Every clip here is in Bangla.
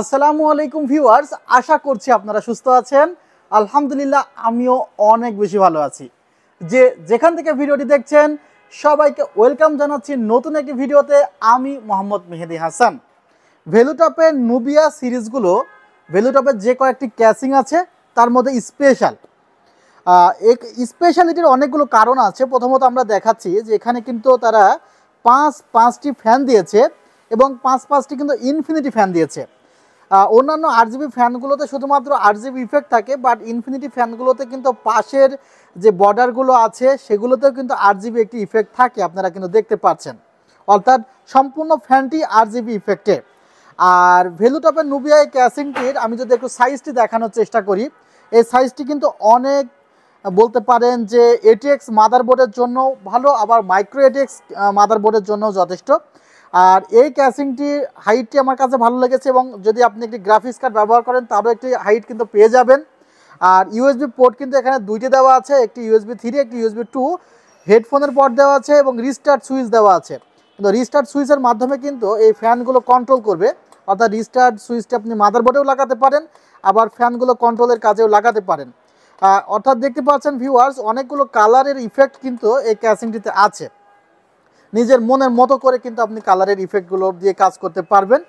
আসসালামু আলাইকুম ভিউয়ার্স, আশা করছি আপনারা সুস্থ আছেন। আলহামদুলিল্লাহ আমিও অনেক বেশি ভালো আছি। যেখান থেকে ভিডিওটি দেখছেন সবাইকে ওয়েলকাম জানাচ্ছি নতুন একটি ভিডিওতে। আমি মোহাম্মদ মেহেদি হাসান। ভ্যালুটপের নুবিয়া সিরিজগুলো, ভ্যালুটপের যে কয়েকটি ক্যাসিং আছে তার মধ্যে স্পেশালিটির অনেকগুলো কারণ আছে। প্রথমত আমরা দেখাচ্ছি যে এখানে কিন্তু তারা পাঁচটি ফ্যান দিয়েছে এবং পাঁচটি কিন্তু ইনফিনিটি ফ্যান দিয়েছে। অন্যান্য আরজিবি ফ্যানগুলোতে শুধুমাত্র আরজিবি ইফেক্ট থাকে, বাট ইনফিনিটি ফ্যানগুলোতে কিন্তু পাশের যে বর্ডারগুলো আছে সেগুলোতেও কিন্তু আরজিবি একটি ইফেক্ট থাকে, আপনারা কিন্তু দেখতে পাচ্ছেন। অর্থাৎ সম্পূর্ণ ফ্যানটি আরজিবি ইফেক্টে। আর ভ্যালুটপের নুবিয়া এই ক্যাসিংটির আমি যদি একটু সাইজটি দেখানোর চেষ্টা করি, এই সাইজটি কিন্তু অনেক বলতে পারেন যে এটিএক্স মাদারবোর্ডের জন্য ভালো, আবার মাইক্রো এটিএক্স মাদারবোর্ডের জন্য যথেষ্ট। আর এই ক্যাসিংটির হাইটটি আমার কাছে ভালো লেগেছে, এবং যদি আপনি একটি গ্রাফিক্স কার্ড ব্যবহার করেন তারও একটি হাইট কিন্তু পেয়ে যাবেন। আর ইউএসবি পোর্ট কিন্তু এখানে দুইটি দেওয়া আছে, একটি ইউএসবি 3 একটি ইউএসবি 2। হেডফোনের পোর্ট দেওয়া আছে এবং রিস্টার্ট সুইচ দেওয়া আছে। কিন্তু রিস্টার্ট সুইচের মাধ্যমে কিন্তু এই ফ্যানগুলো কন্ট্রোল করবে, অর্থাৎ রিস্টার্ট সুইচটা আপনি মাদারবোর্ডেও লাগাতে পারেন, আবার ফ্যানগুলো কন্ট্রোলের কাজেও লাগাতে পারেন। অর্থাৎ দেখতে পাচ্ছেন ভিউয়ার্স, অনেকগুলো কালারের ইফেক্ট কিন্তু এই ক্যাসিংটিতে আছে। নিজের মনের মতো করে কিন্তু আপনি কালারের ইফেক্টগুলো দিয়ে কাজ করতে পারবেন।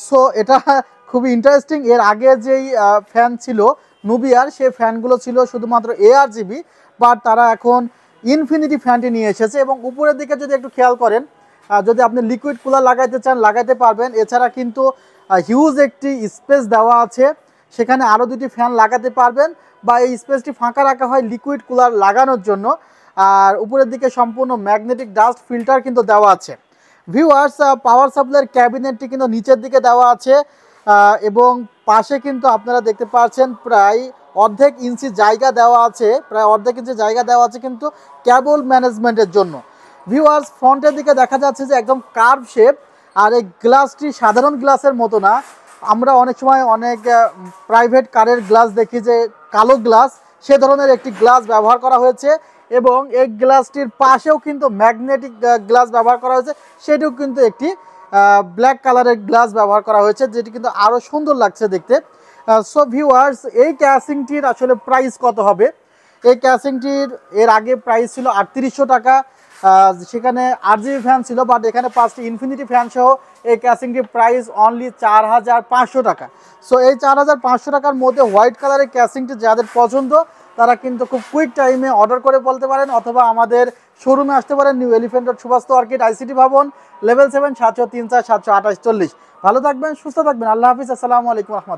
সো এটা খুবই ইন্টারেস্টিং। এর আগে যেই ফ্যান ছিল নুবিয়ার, সেই ফ্যানগুলো ছিল শুধুমাত্র এআরজিবি, বাট তারা এখন ইনফিনিটি ফ্যানটি নিয়ে এসেছে। এবং উপরের দিকে যদি একটু খেয়াল করেন, যদি আপনি লিকুইড কুলার লাগাইতে চান লাগাইতে পারবেন। এছাড়া কিন্তু হিউজ একটি স্পেস দেওয়া আছে, সেখানে আরও দুটি ফ্যান লাগাতে পারবেন, বা এই স্পেসটি ফাঁকা রাখা হয় লিকুইড কুলার লাগানোর জন্য। আর উপরের দিকে সম্পূর্ণ ম্যাগনেটিক ডাস্ট ফিল্টার কিন্তু দেওয়া আছে। ভিউয়ার্স, পাওয়ার সাপ্লাইয়ের ক্যাবিনেটটি কিন্তু নিচের দিকে দেওয়া আছে, এবং পাশে কিন্তু আপনারা দেখতে পাচ্ছেন প্রায় অর্ধেক ইঞ্চি জায়গা দেওয়া আছে, কিন্তু কেবল ম্যানেজমেন্টের জন্য। ভিউয়ার্স, ফ্রন্টের দিকে দেখা যাচ্ছে যে একদম কার্ভ শেপ, আর এই গ্লাসটি সাধারণ গ্লাসের মতো না। আমরা অনেক সময় অনেক প্রাইভেট কারের গ্লাস দেখি যে কালো গ্লাস, সে ধরনের একটি গ্লাস ব্যবহার করা হয়েছে। এবং এই গ্লাসটির পাশেও কিন্তু ম্যাগনেটিক গ্লাস ব্যবহার করা হয়েছে, সেটিও কিন্তু একটি ব্ল্যাক কালারের গ্লাস ব্যবহার করা হয়েছে, যেটি কিন্তু আরও সুন্দর লাগছে দেখতে। সো ভিউয়ার্স, এই ক্যাসিংটির আসলে প্রাইস কত হবে? এই ক্যাসিংটির এর আগে প্রাইস ছিল 3800 টাকা। সেখানে আরজিবি ফ্যান ছিল, বাট এখানে 5টি ইনফিনিটি ফ্যান সহ এই ক্যাসিংটির প্রাইস অনলি 4500 টাকা। সো এই 4500 টাকার মধ্যে হোয়াইট কালারের ক্যাসিংটি যাদের পছন্দ তারা কিন্তু খুব কুইক টাইমে অর্ডার করে বলতে পারেন, অথবা আমাদের শোরুমে আসতে পারেন। New Elephant Road, Subhash Orchid, ICT Bhaban, level 7, 734 728 40। ভালো থাকবেন, সুস্থ থাকবেন। আল্লাহ হাফিজ। আসসালামু আলাইকুম রহমতুল্লাহ।